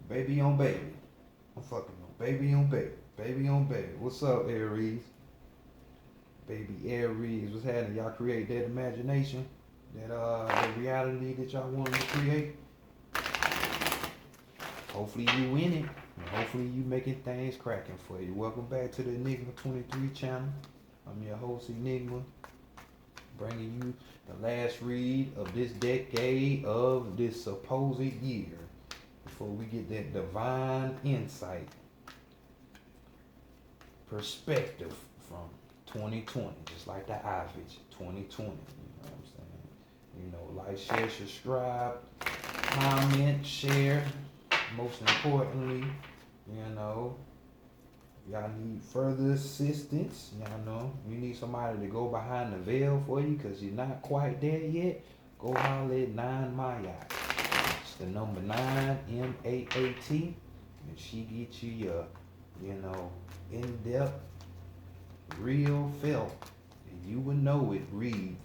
Baby on baby. I'm fucking on baby on baby. Baby on baby. What's up, Aries? Baby Aries. What's happening? Y'all create that imagination, that reality that y'all wanted to create. Hopefully you win it. And hopefully you making things cracking for you. Welcome back to the Enigma 23 channel. I'm your host Enigma, bringing you the last read of this decade of this supposed year. Before we get that divine insight, perspective from 2020, just like the average 2020. You know what I'm saying? You know, like, share, subscribe, comment, share. Most importantly, you know, if y'all need further assistance, y'all know, you need somebody to go behind the veil for you because you're not quite there yet, go holler at 9 Mayat. It's the number 9, M-A-A-T, and she get you your, in-depth, real felt, and you would know it, read.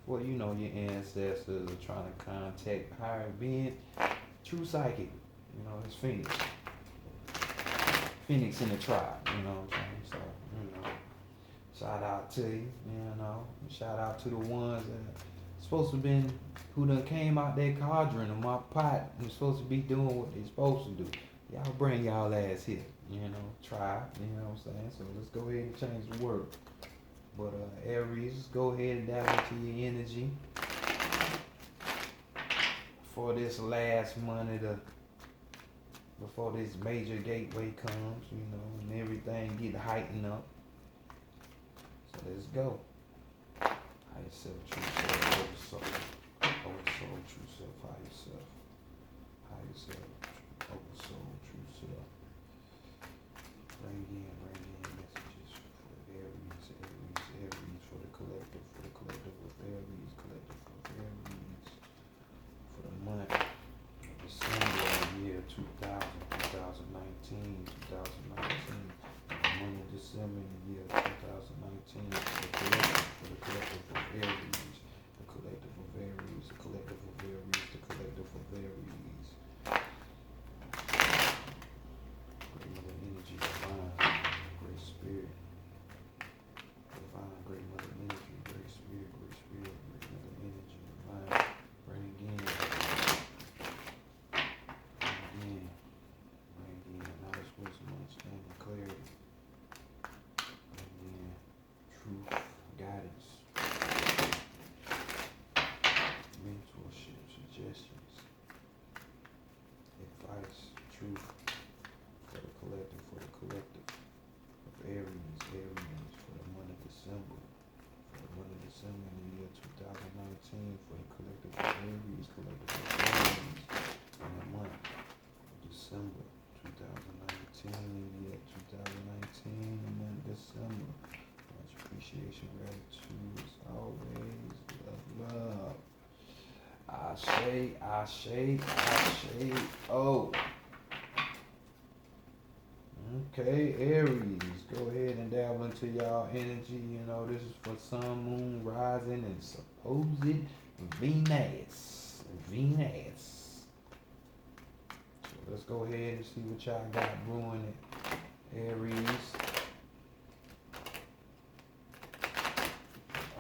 Well, you know your ancestors are trying to contact higher being. True psychic, it's Phoenix. Phoenix in the tribe, you know what I'm saying? So, shout out to you, shout out to the ones that supposed to been, who done came out that cauldron of my pot and supposed to be doing what they supposed to do. Y'all bring y'all ass here, try, you know what I'm saying? So let's go ahead and change the world. But Aries, just go ahead and dive into your energy for this last month of the, before this major gateway comes, and everything get heightened up. So let's go. Higher self, true self, over soul, true self, higher self, over soul, true self. Bring in messages for Aries, for the collective of Aries, for the month of December of the year 2019, the month of December in the year 2019, for the collective of Aries, the collective of Aries, the collective of Aries, the collective of Aries. Great Mother Energy, divine, great spirit, divine, great Mother Energy, great spirit, great Mother Energy, divine, bring again, knowledge, wisdom, understanding, clarity, bring in truth, guidance, mentorship, suggestions, advice, truth, for the collective of Aries, for the month of December, in the year 2019, for the collective of Aries, in the month of December 2019, in the year 2019, the month of December. Much appreciation, gratitude, as always, love. Ashe, oh. Okay, Aries, go ahead and dabble into y'all energy. This is for Sun, Moon, Rising, and supposed Venus. So let's go ahead and see what y'all got brewing at Aries.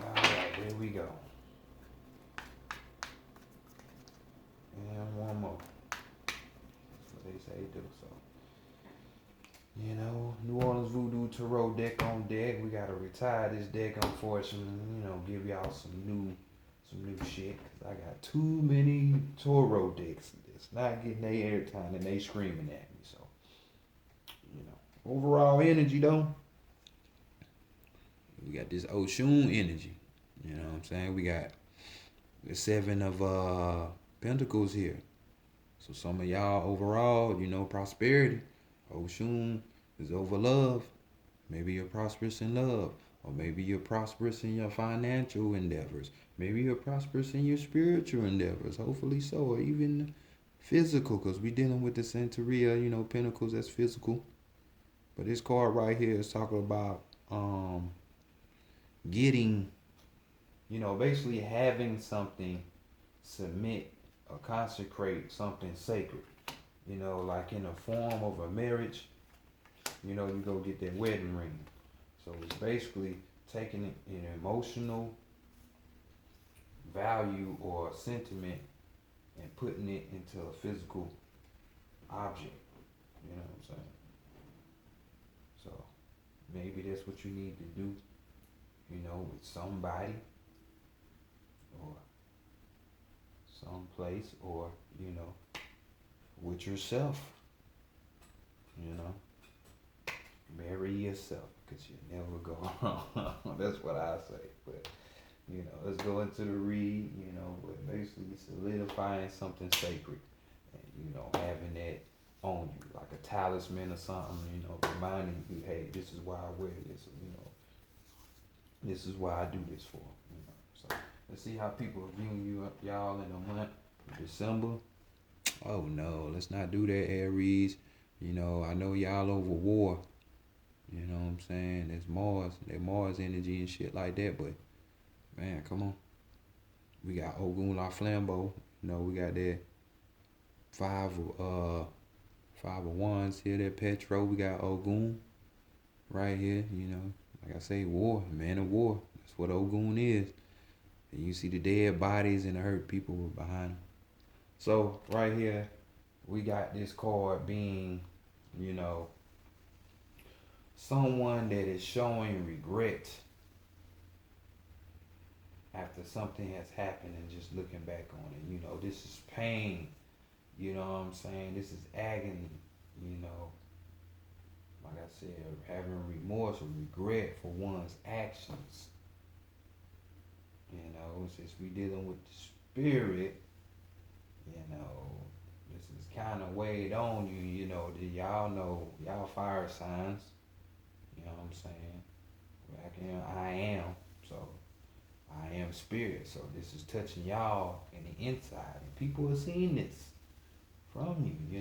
Alright, here we go. And one more. That's what they say do, so. New Orleans Voodoo Tarot deck on deck. We gotta retire this deck, unfortunately. Give y'all some new shit. Cause I got too many Tarot decks. It's not getting their airtime and they screaming at me. So, overall energy though. We got this Oshun energy. You know what I'm saying? We got the 7 of Pentacles here. So some of y'all overall, prosperity. Oshun is over love. Maybe you're prosperous in love. Or maybe you're prosperous in your financial endeavors. Maybe you're prosperous in your spiritual endeavors. Hopefully so. Or even physical. Because we're dealing with the Centuria, Pentacles, that's physical. But this card right here is talking about getting, basically having something submit or consecrate something sacred. like in the form of a marriage, you go get that wedding ring. So it's basically taking an emotional value or sentiment and putting it into a physical object. You know what I'm saying? So maybe that's what you need to do, with somebody or someplace or, with yourself, you know. Marry yourself because you never go wrong. That's what I say. But, let's go into the read, but basically solidifying something sacred and, having that on you, like a talisman or something, reminding you, hey, this is why I wear this, this is why I do this for. So let's see how people are viewing y'all in a month of December. Oh no, let's not do that, Aries. I know y'all over war. You know what I'm saying? There's Mars, that Mars energy and shit like that, but man, come on. We got Ogun La Flambeau. We got that five of wands here, that Petro. We got Ogun right here, Like I say, war, man of war. That's what Ogun is. And you see the dead bodies and the hurt people behind them. So right here, we got this card being, someone that is showing regret after something has happened and just looking back on it. This is pain. You know what I'm saying? This is agony. Like I said, having remorse or regret for one's actions. Since we dealing with the spirit, this is kind of weighed on you. Y'all know, y'all fire signs. You know what I'm saying? I am. So I am spirit. So this is touching y'all in the inside. And people are seeing this from you.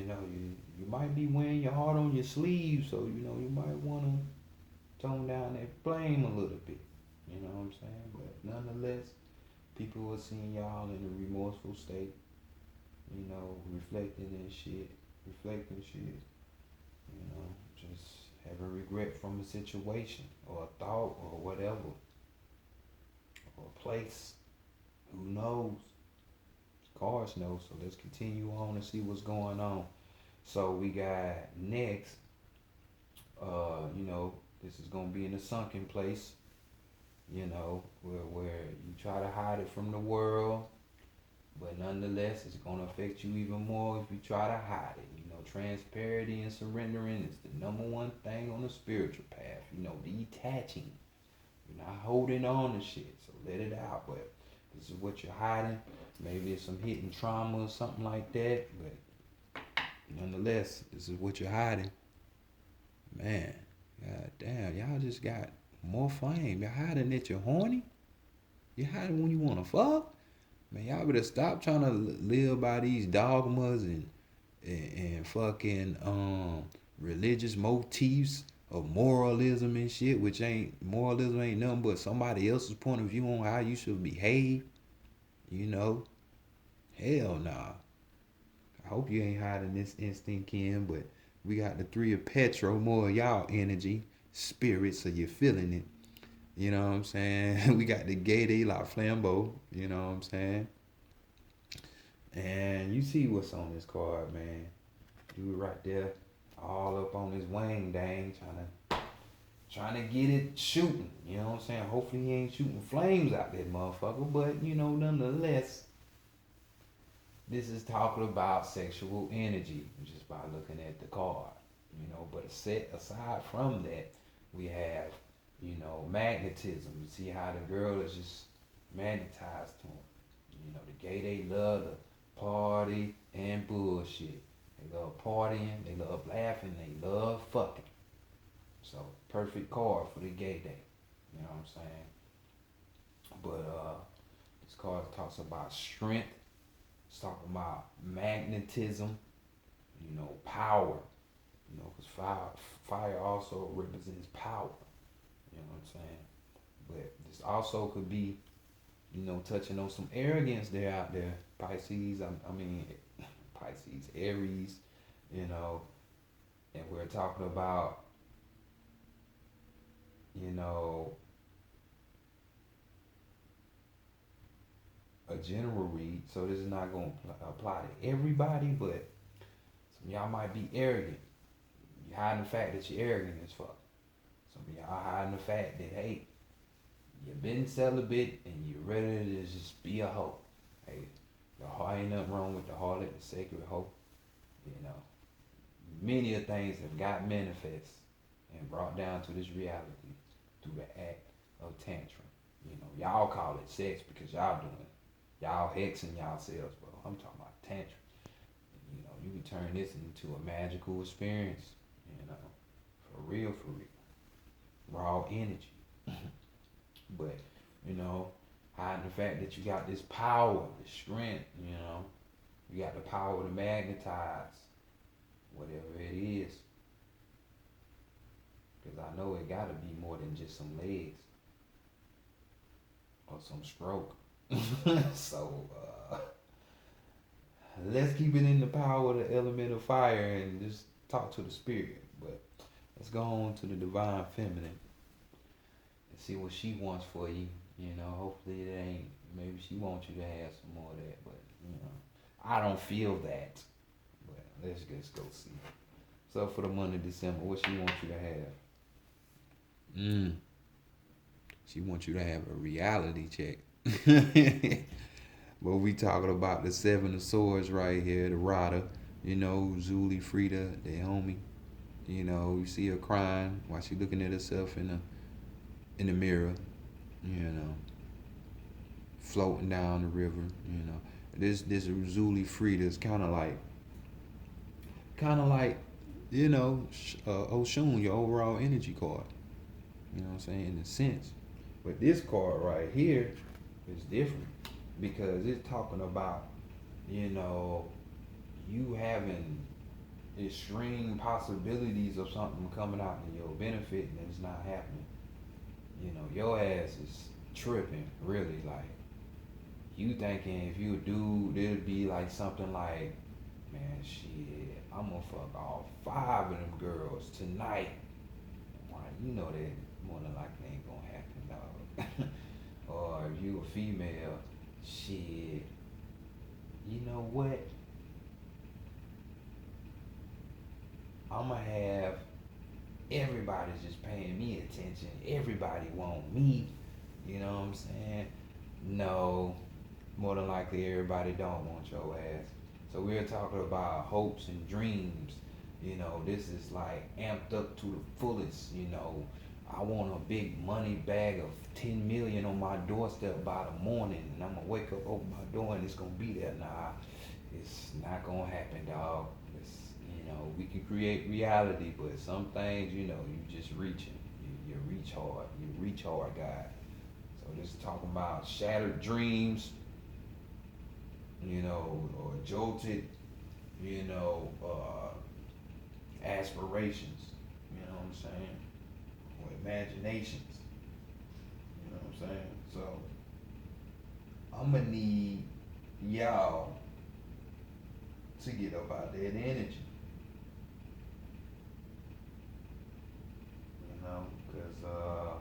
You might be wearing your heart on your sleeve. So, you might want to tone down that flame a little bit. You know what I'm saying? But nonetheless, people are seeing y'all in a remorseful state. Reflecting and shit. Reflecting shit. Just having regret from a situation or a thought or whatever. Or a place. Who knows? Cards know. So let's continue on and see what's going on. So we got next, this is going to be in a sunken place, where you try to hide it from the world. But nonetheless, it's going to affect you even more if you try to hide it. Transparency and surrendering is the number one thing on the spiritual path. Detaching. You're not holding on to shit, so let it out. But this is what you're hiding. Maybe it's some hidden trauma or something like that. But nonetheless, this is what you're hiding. Man, god damn, y'all just got more flame. You're hiding that you're horny? You're hiding when you want to fuck? Man, y'all better stop trying to live by these dogmas and fucking religious motifs of moralism and shit, which moralism ain't nothing but somebody else's point of view on how you should behave. Hell nah. I hope you ain't hiding this instinct, Ken, but we got the three of Petro, more of y'all energy, spirit, so you're feeling it. You know what I'm saying? We got the Gay de la Flambeau, you know what I'm saying? And you see what's on this card, man. Dude right there, all up on his wang dang, trying to get it shooting. You know what I'm saying? Hopefully he ain't shooting flames out that motherfucker, but nonetheless, this is talking about sexual energy just by looking at the card. But aside from that, we have, magnetism. You see how the girl is just magnetized to him. The gay, they love to party and bullshit. They love partying, they love laughing, they love fucking. So, perfect card for the gay day. You know what I'm saying? But this card talks about strength. It's talking about magnetism, power. Because fire also represents power. You know what I'm saying? But this also could be, touching on some arrogance there out there. Pisces, Pisces, Aries, you know, and we're talking about, you know, a general read. So this is not going to apply to everybody, but some of y'all might be arrogant. You hiding the fact that you're arrogant as fuck. Some of y'all hiding the fact that, hey, you've been celibate and you're ready to just be a hoe. Hey, the heart ain't nothing wrong with the harlot, the sacred hoe. You know, many of things have got manifest and brought down to this reality through the act of tantrum. You know, y'all call it sex because y'all doing it. Y'all hexing yourselves, but I'm talking about tantrum. You know, you can turn this into a magical experience. You know, for real, for real. Raw energy. But, you know, hiding the fact that you got this power, this strength, you know. You got the power to magnetize whatever it is. Because I know it got to be more than just some legs or some stroke. So, let's keep it in the power of the element of fire and just talk to the spirit. But let's go on to the divine feminine and see what she wants for you. You know, hopefully it ain't. Maybe she wants you to have some more of that, but you know, I don't feel that. But let's just go see. So for the month of December, what she wants you to have? She wants you to have a reality check. But we talking about the Seven of Swords right here, the Rada. You know, Zuli, Frida, their homie. You know, you see her crying while she looking at herself in the mirror. You know, floating down the river. You know, this Zuli Frida is kind of like, you know, Oshun, your overall energy card. You know what I'm saying, in a sense. But this card right here is different because it's talking about, you know, you having extreme possibilities of something coming out to your benefit and it's not happening. You know, your ass is tripping, really. Like, you thinking if you do, it'd be like something like, man, shit, I'm gonna fuck all 5 of them girls tonight. Why, you know that more than likely ain't gonna happen, dog. Or if you a female, shit, you know what? I'ma have everybody's just paying me attention. Everybody want me. You know what I'm saying? No, more than likely everybody don't want your ass. So we're talking about hopes and dreams. You know, this is like amped up to the fullest. You know, I want a big money bag of 10 million on my doorstep by the morning, and I'm gonna wake up, open my door, and it's gonna be there. Nah, it's not gonna happen, dog. It's, you know, we can create reality, but some things, you know, you just reaching. You reach hard. You reach hard, guy. So this is talking about shattered dreams, you know, or jolted, you know, aspirations. You know what I'm saying? Or imaginations. You know what I'm saying? So I'm gonna need y'all to get up out that energy. You know, because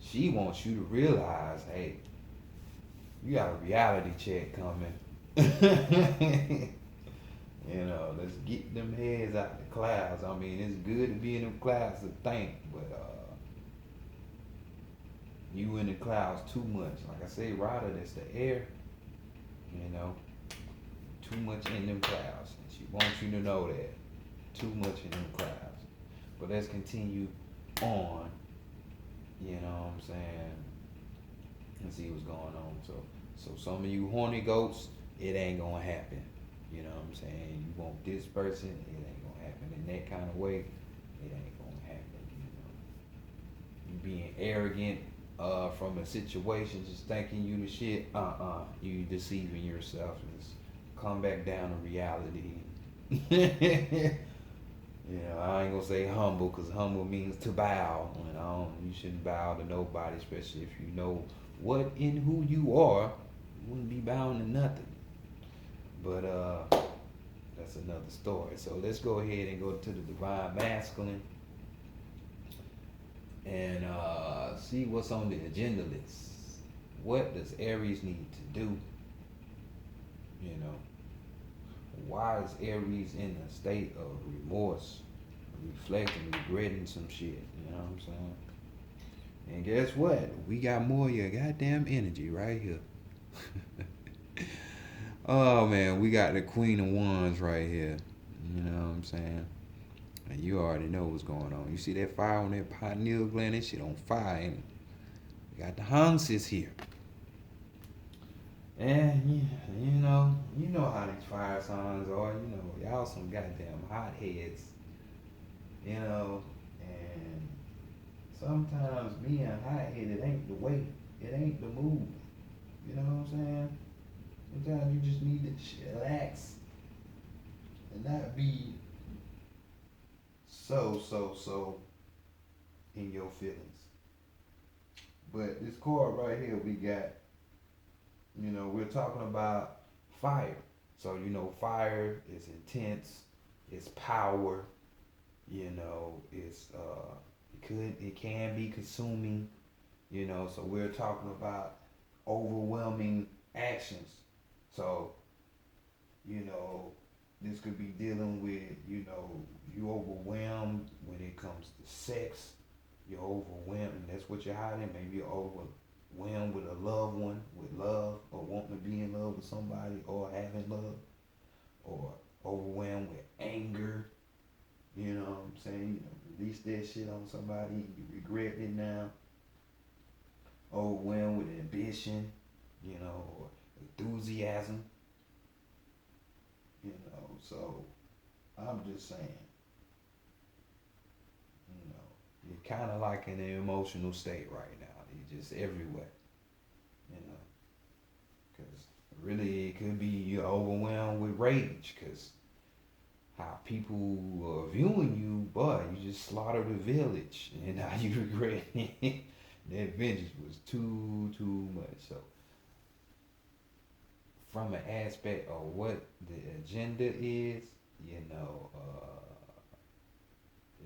she wants you to realize, hey, you got a reality check coming. You know, let's get them heads out the clouds. I mean, it's good to be in them clouds to think, but you in the clouds too much. Like I say, Ryder, that's the air. You know, too much in them clouds. And she wants you to know that. Too much in them clouds. But let's continue on. You know what I'm saying? And see what's going on. So some of you horny goats, it ain't gonna happen. You know what I'm saying? You want this person, it ain't gonna happen in that kind of way. It ain't gonna happen. You know, you being arrogant from a situation, just thinking you the shit. You deceiving yourself. Just come back down to reality. You know, I ain't gonna say humble, cause humble means to bow, and you shouldn't bow to nobody, especially if you know what and who you are. You wouldn't be bowing to nothing. But that's another story. So let's go ahead and go to the divine masculine and see what's on the agenda list. What does Aries need to do? You know, why is Aries in a state of remorse, reflecting, regretting some shit? You know what I'm saying? And guess what? We got more of your goddamn energy right here. Oh man, we got the Queen of Wands right here. You know what I'm saying? And you already know what's going on. You see that fire on that pineal gland? That shit on fire, ain't it? We got the Hanses here. And you know how these fire signs are. You know, y'all some goddamn hotheads. You know, and sometimes being hot-headed ain't the way. It ain't the move. You know what I'm saying? Sometimes you just need to relax and not be so in your feelings. But this card right here, we got, we're talking about fire. So, fire is intense, it's power, it can be consuming, so we're talking about overwhelming actions. So, you know, this could be dealing with, you overwhelmed when it comes to sex. You're overwhelmed, and that's what you're hiding. Maybe you're overwhelmed with a loved one, with love, or wanting to be in love with somebody, or having love, or overwhelmed with anger. You know what I'm saying? Release that shit on somebody, you regret it now. Overwhelmed with ambition, or enthusiasm. So I'm just saying, you're kind of like in an emotional state right now. You're just everywhere, you know, because really it could be you're overwhelmed with rage because how people are viewing you, but you just slaughtered a village and now you regret it. That vengeance was too much. So, from an aspect of what the agenda is,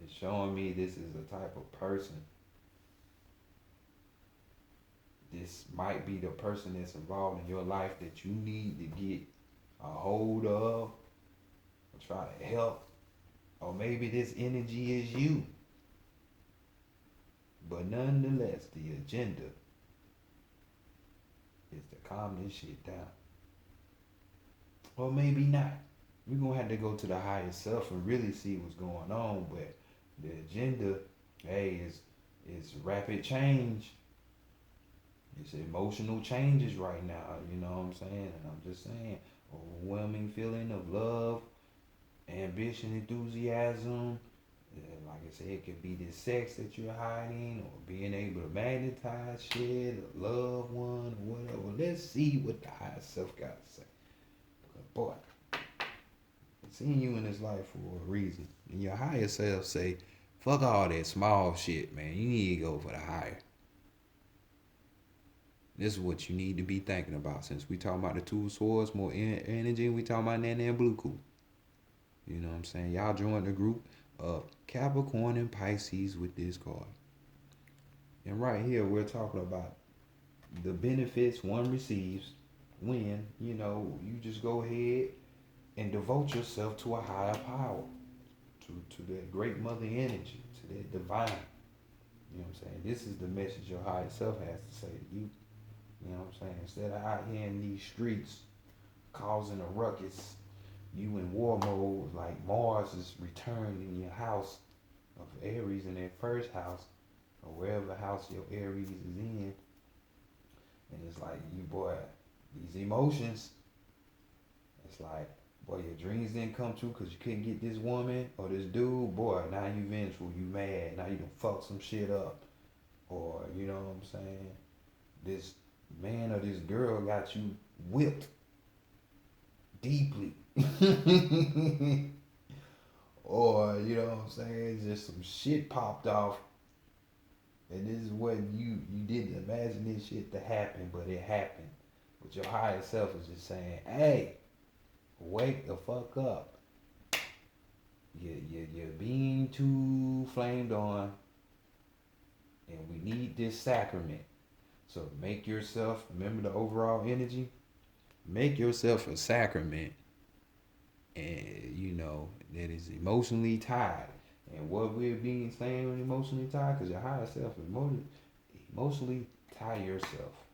it's showing me this is a type of person. This might be the person that's involved in your life that you need to get a hold of or try to help. Or maybe this energy is you. But nonetheless, the agenda is to calm this shit down. Or maybe not. We're gonna have to go to the higher self and really see what's going on. But the agenda, hey, is rapid change. It's emotional changes right now. You know what I'm saying? And I'm just saying, overwhelming feeling of love, ambition, enthusiasm. Like I said, it could be the sex that you're hiding, or being able to magnetize shit, a loved one, or whatever. Let's see what the higher self got to say. Because boy, seeing you in this life for a reason. And your higher self say, fuck all that small shit, man. You need to go for the higher. This is what you need to be thinking about. Since we talking about the two swords, more energy, we talking about Nana and Blue Cool. You know what I'm saying? Y'all join the group of Capricorn and Pisces with this card. And right here, we're talking about the benefits one receives when, you just go ahead and devote yourself to a higher power, to that great mother energy, to that divine. You know what I'm saying? This is the message your higher self has to say to you. You know what I'm saying? Instead of out here in these streets causing a ruckus, you in war mode, like Mars is returned in your house of Aries in that first house, or wherever house your Aries is in. And it's like, you boy, these emotions, it's like, boy, your dreams didn't come true because you couldn't get this woman or this dude. Boy, now you vengeful, you mad. Now you done fuck some shit up. Or, you know what I'm saying? This man or this girl got you whipped deeply. Or, you know what I'm saying? Just some shit popped off. And this is what you didn't imagine this shit to happen, but it happened. But your higher self is just saying, hey, wake the fuck up. You're being too flamed on, and we need this sacrament. So make yourself, remember the overall energy, make yourself a sacrament, and that is emotionally tied. And what we're being saying when emotionally tied, because your higher self emotionally tie yourself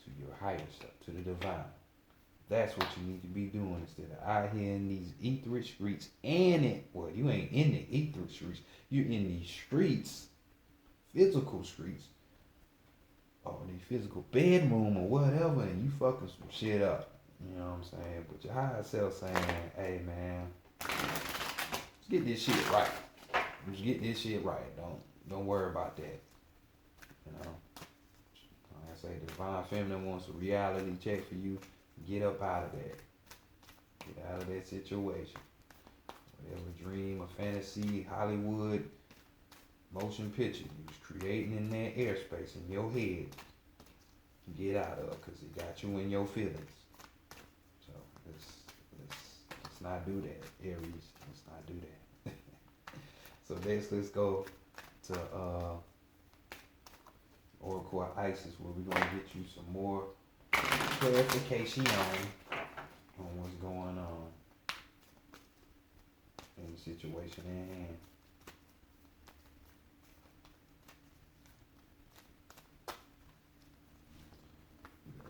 to your higher self, to the divine. That's what you need to be doing instead of out here in these etheric streets. You ain't in the etheric streets. You're in these streets, physical streets, or the physical bedroom or whatever, and you fucking some shit up. You know what I'm saying? But your higher self saying, hey man, let's get this shit right. Let's get this shit right. Don't worry about that. You know? Like I say, the divine feminine wants a reality check for you. Get up out of that. Get out of that situation. Whatever dream or fantasy, Hollywood, motion picture you was creating in that airspace in your head, get out of, because it got you in your feelings. So let's not do that, Aries. Let's not do that. So let's go to Oracle of Isis, where we're gonna get you some more clarification on what's going on in the situation at hand.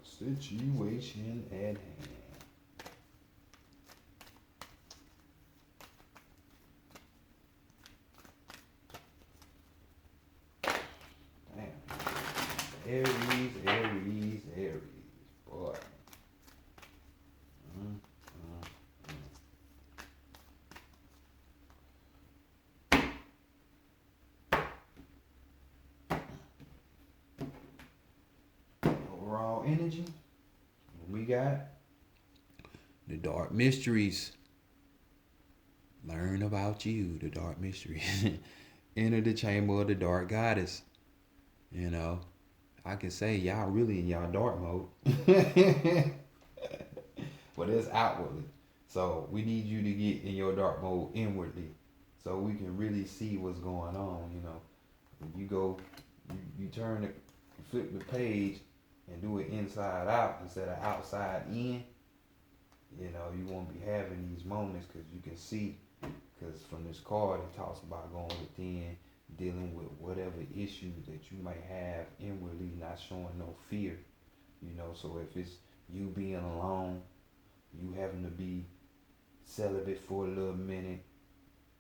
Situation at hand. Damn. Aries. Boy. Overall energy. We got the dark mysteries. Learn about you, the dark mysteries. Enter the chamber of the dark goddess. I can say y'all really in y'all dark mode. But it's outwardly. So we need you to get in your dark mode inwardly. So we can really see what's going on, When you go, you flip the page and do it inside out instead of outside in, you won't be having these moments because you can see, because from this card it talks about going within, dealing with whatever issues that you might have inwardly, not showing no fear, so if it's you being alone, you having to be celibate for a little minute,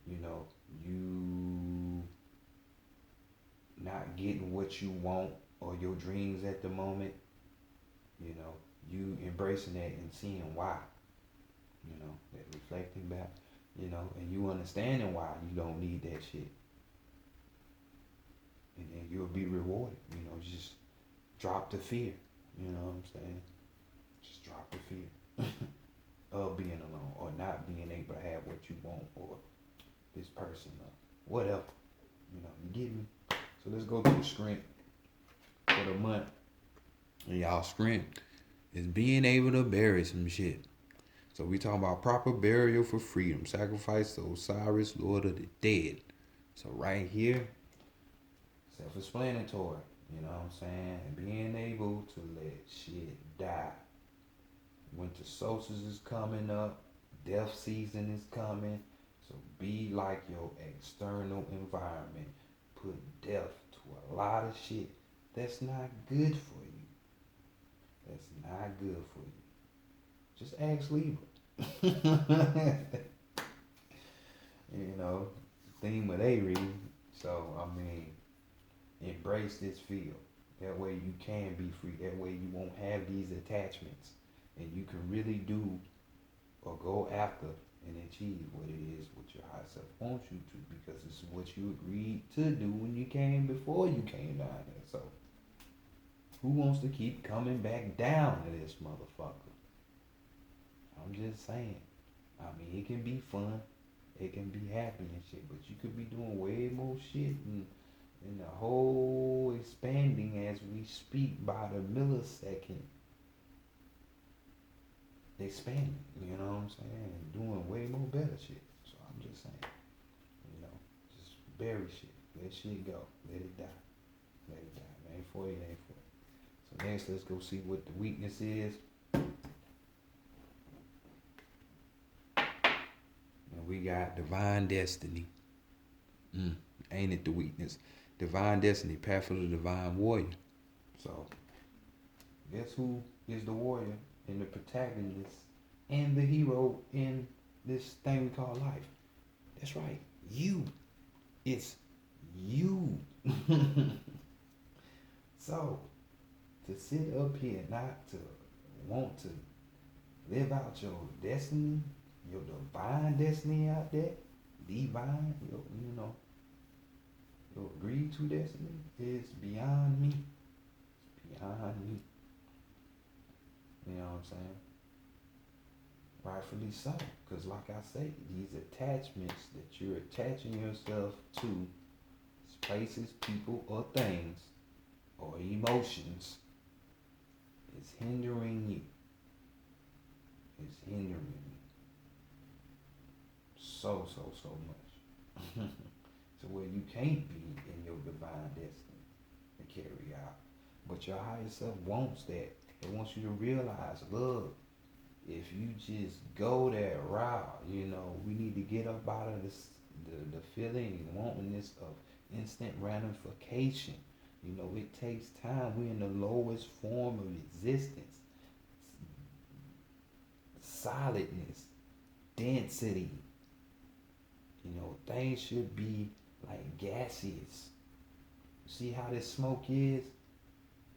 you not getting what you want or your dreams at the moment, you embracing that and seeing why, that reflecting back, and you understanding why you don't need that shit. And then you'll be rewarded, just drop the fear, you know what I'm saying? Just drop the fear of being alone or not being able to have what you want or this person or whatever, you get me? So let's go to the strength for the month. And y'all strength is being able to bury some shit. So we talking about proper burial for freedom. Sacrifice to Osiris, Lord of the Dead. So right here, self-explanatory. You know what I'm saying? Being able to let shit die. Winter solstice is coming up. Death season is coming. So be like your external environment. Put death to a lot of shit that's not good for you. That's not good for you. Just ask Libra. Theme of Aries. So, embrace this field. That way you can be free. That way you won't have these attachments. And you can really do or go after and achieve what it is what your higher self wants you to, because it's what you agreed to do when you came before you came down here. So who wants to keep coming back down to this motherfucker? I'm just saying. It can be fun. It can be happy and shit, but you could be doing way more shit and the whole expanding as we speak by the millisecond. Expanding, you know what I'm saying? Doing way more better shit. So I'm just saying. Bury shit. Let shit go. Let it die. Let it die. It ain't for you, it ain't for you. So next, let's go see what the weakness is. And we got divine destiny. Ain't it the weakness? Divine destiny, path of the divine warrior. So, guess who is the warrior and the protagonist and the hero in this thing we call life? That's right, you. It's you. So, to sit up here, not to want to live out your destiny, your divine destiny out there, divine, your agreed to destiny is beyond me. It's beyond me. You know what I'm saying? Rightfully so. Because like I say, these attachments that you're attaching yourself to places, people, or things, or emotions, is hindering you. It's hindering you. So much. To where you can't be in your divine destiny to carry out. But your higher self wants that. It wants you to realize, look, if you just go that route, we need to get up out of this, the feeling and wantingness of instant ramification. It takes time. We're in the lowest form of existence. Solidness, density. Things should be like gaseous. See how this smoke is?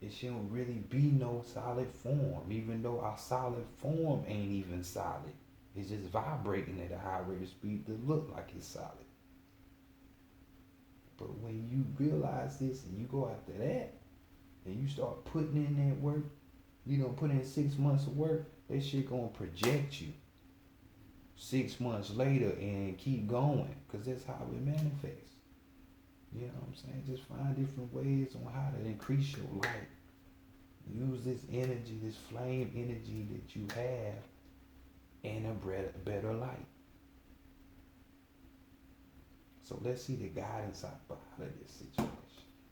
It shouldn't really be no solid form, even though our solid form ain't even solid. It's just vibrating at a high rate of speed to look like it's solid. But when you realize this and you go after that, and you start putting in that work, put in 6 months of work, that shit gonna project you 6 months later and keep going, because that's how it manifests. You know what I'm saying? Just find different ways on how to increase your light. Use this energy, this flame energy that you have in a better light. So let's see the guidance out of this situation.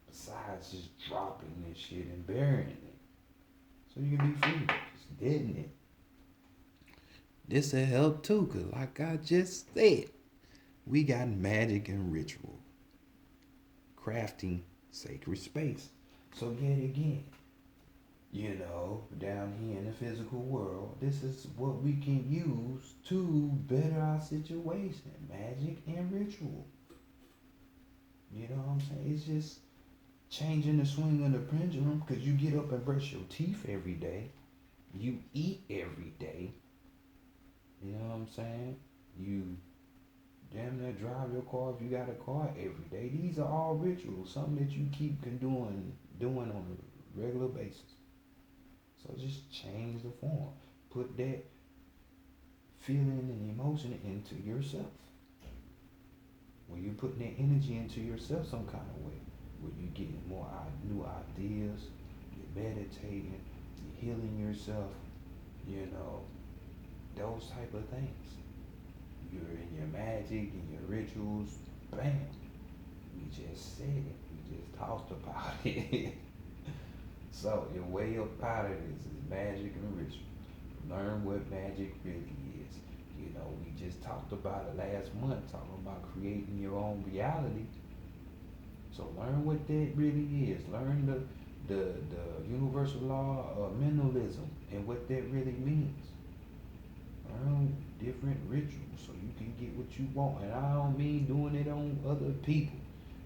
Besides just dropping this shit and burying it. So you can be free. Just deaden it. This'll help too, because like I just said, we got magic and ritual. Crafting sacred space. So yet again, down here in the physical world, this is what we can use to better our situation. Magic and ritual. You know what I'm saying? It's just changing the swing of the pendulum, because you get up and brush your teeth every day. You eat every day. You know what I'm saying? You damn near drive your car if you got a car every day. These are all rituals, something that you keep doing on a regular basis. So just change the form. Put that feeling and emotion into yourself. When you're putting that energy into yourself some kind of way, where you're getting more new ideas, you're meditating, you're healing yourself, those type of things. You're in your magic and your rituals, bam. We just said it. We just talked about it. So your way up out of this is magic and ritual. Learn what magic really is. We just talked about it last month, talking about creating your own reality. So learn what that really is. Learn the universal law of mentalism and what that really means. Learn different rituals so you can get what you want. And I don't mean doing it on other people.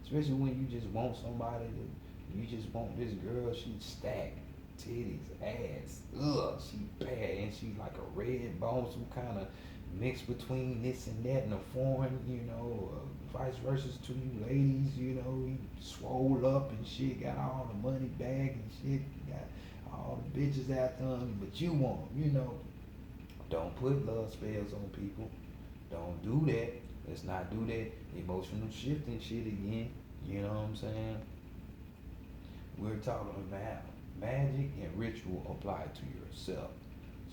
Especially when you just want somebody to, you just want this girl, she's stacked, titties, ass, she bad, and she's like a red bone, some kind of mix between this and that and a foreign, vice versa to you ladies, he swole up and shit, got all the money bag and shit, got all the bitches out there, but you want, don't put love spells on people. Don't do that. Let's not do that emotional shifting shit again. You know what I'm saying? We're talking about magic and ritual applied to yourself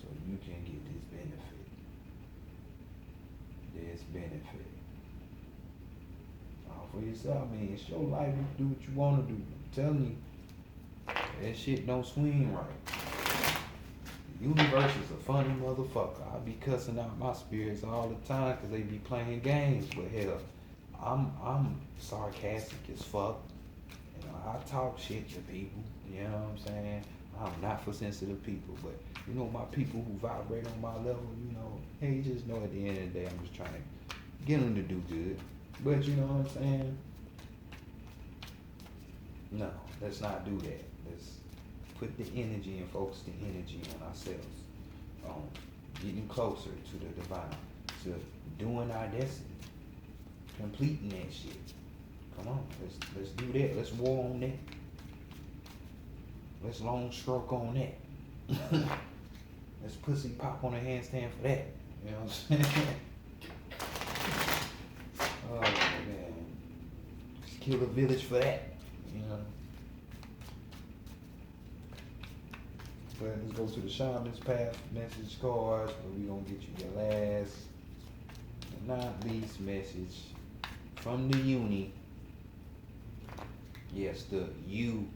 so you can get this benefit. Off for yourself. I mean, it's your life. You do what you want to do. I'm telling you, that shit don't swing right. The universe is a funny motherfucker. I be cussing out my spirits all the time because they be playing games. But hell, I'm sarcastic as fuck. You know, I talk shit to people. You know what I'm saying? I'm not for sensitive people, but you know my people who vibrate on my level. You know, hey, just know at the end of the day, I'm just trying to get them to do good. But you know what I'm saying? No, let's not do that. Let's put the energy and focus the energy on ourselves, on getting closer to the divine, to doing our destiny, completing that shit. Come on, let's do that. Let's war on that. Let's long stroke on that. Let's pussy pop on a handstand for that. You know what I'm saying? Oh man, let's kill the village for that. You know. But let's go to the Shaman's Path message cards, where we gonna get you your last, and not least message from the uni. Yes, the uni.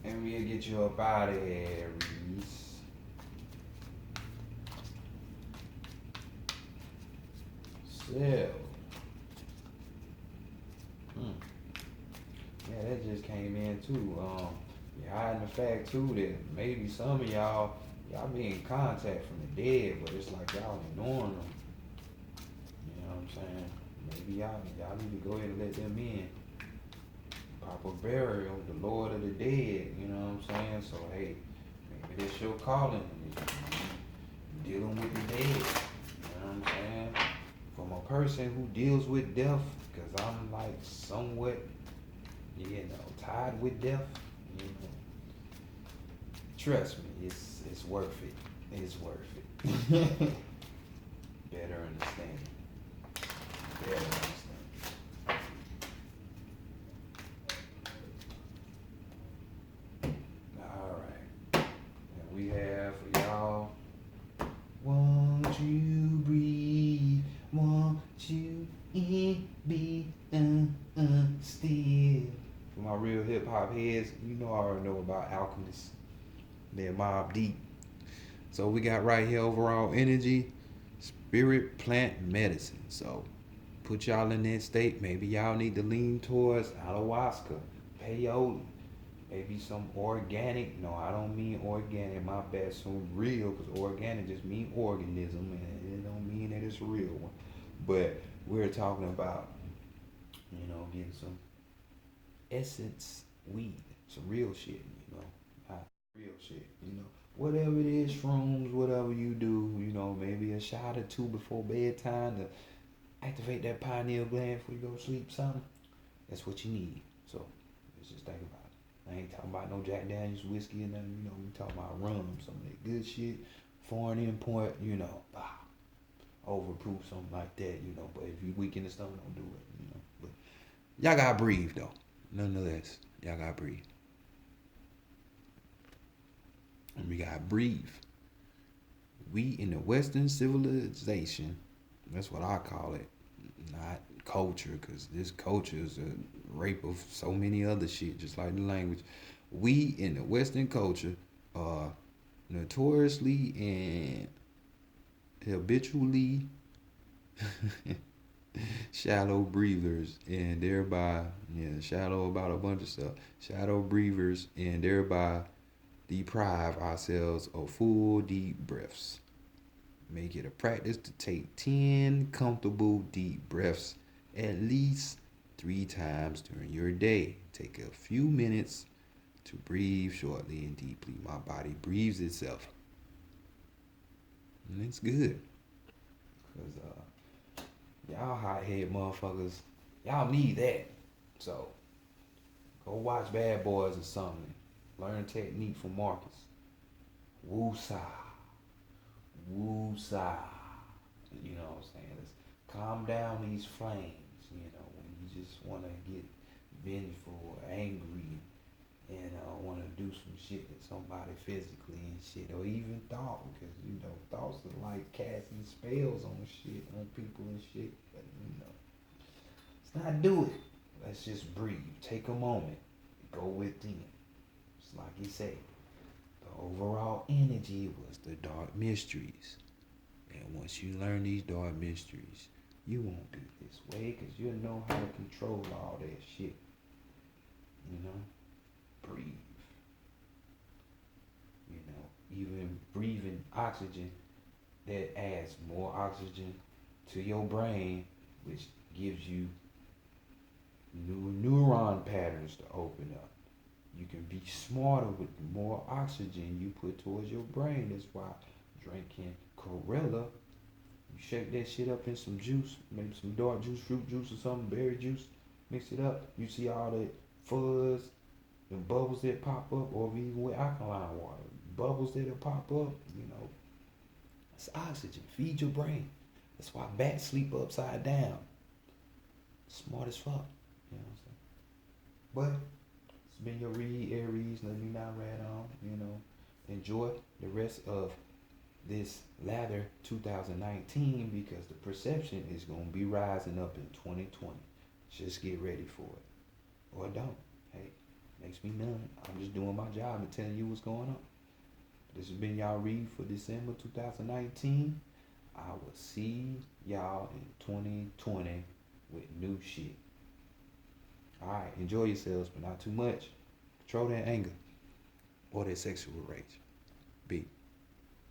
And we'll get you up out of here, Aries. So, yeah, that just came in too. Yeah, hiding the fact too that maybe some of y'all be in contact from the dead, but it's like y'all ignoring them. You know what I'm saying? Maybe y'all need to go ahead and let them in. Proper burial, the Lord of the dead. You know what I'm saying? So hey, maybe that's your calling. Dealing with the dead. You know what I'm saying? From a person who deals with death, because I'm like somewhat, you know, tied with death. You know, trust me, it's worth it. It's worth it. Better understand. Better understand. All right, and we have for y'all. Won't you breathe? Won't you be still? For my real hip hop heads, you know I already know about Alchemist, then Mobb Deep. So we got right here overall energy, spirit, plant, medicine. So put y'all in that state. Maybe y'all need to lean towards ayahuasca, peyote, maybe some organic. No, I don't mean organic. My bad. Some real, because organic just mean organism, and it don't mean that it's a real one. But we're talking about, you know, getting some essence weed, some real shit. You know, not real shit. You know, whatever it is, shrooms, whatever you do. You know, maybe a shot or two before bedtime to activate that pineal gland before you go to sleep. Something. That's what you need. So let's just think about it. I ain't talking about no Jack Daniels whiskey and nothing, you know, we talking about rum, some of that good shit, foreign import, you know, overproof, something like that, you know, but if you weak in the stomach, don't do it, you know. But y'all gotta breathe though. Nonetheless, y'all gotta breathe. And we gotta breathe. We in the Western civilization, that's what I call it, not culture, because this culture is a rape of so many other shit, just like the language. We in the Western culture are notoriously and habitually shallow breathers, and thereby, yeah, shallow about a bunch of stuff. Shallow breathers, and thereby deprive ourselves of full deep breaths. Make it a practice to take 10 comfortable deep breaths at least 3 times during your day. Take a few minutes to breathe shortly and deeply. My body breathes itself. And it's good. Because y'all hothead motherfuckers, y'all need that. So go watch Bad Boys or something. Learn technique from Marcus. Woo-sa. Woo-sa. You know what I'm saying? Let's calm down these flames. You know, when you just want to get vengeful or angry, and want to do some shit to somebody physically and shit, or even thought, because thoughts are like casting spells on shit, on people and shit. But let's not do it. Let's just breathe. Take a moment. Go within. It's like he said. The overall energy was the dark mysteries, and once you learn these dark mysteries, you won't be this way, because you'll know how to control all that shit. Breathe. Even breathing oxygen, that adds more oxygen to your brain, which gives you new neuron patterns to open up. You can be smarter with the more oxygen you put towards your brain. That's why drinking Corella, you shake that shit up in some juice, maybe some dark juice, fruit juice or something, berry juice, mix it up. You see all that fuzz, the bubbles that pop up, or even with alkaline water, bubbles that'll pop up, it's oxygen. Feed your brain. That's why bats sleep upside down. Smart as fuck. You know what I'm saying? But it's been your read, Aries. Let me not rat on. Enjoy the rest of this latter 2019, because the perception is going to be rising up in 2020. Just get ready for it. Or don't. Hey, makes me none. I'm just doing my job and telling you what's going on. This has been y'all read for December 2019. I will see y'all in 2020 with new shit. Alright, enjoy yourselves, but not too much. Control that anger or that sexual rage. B.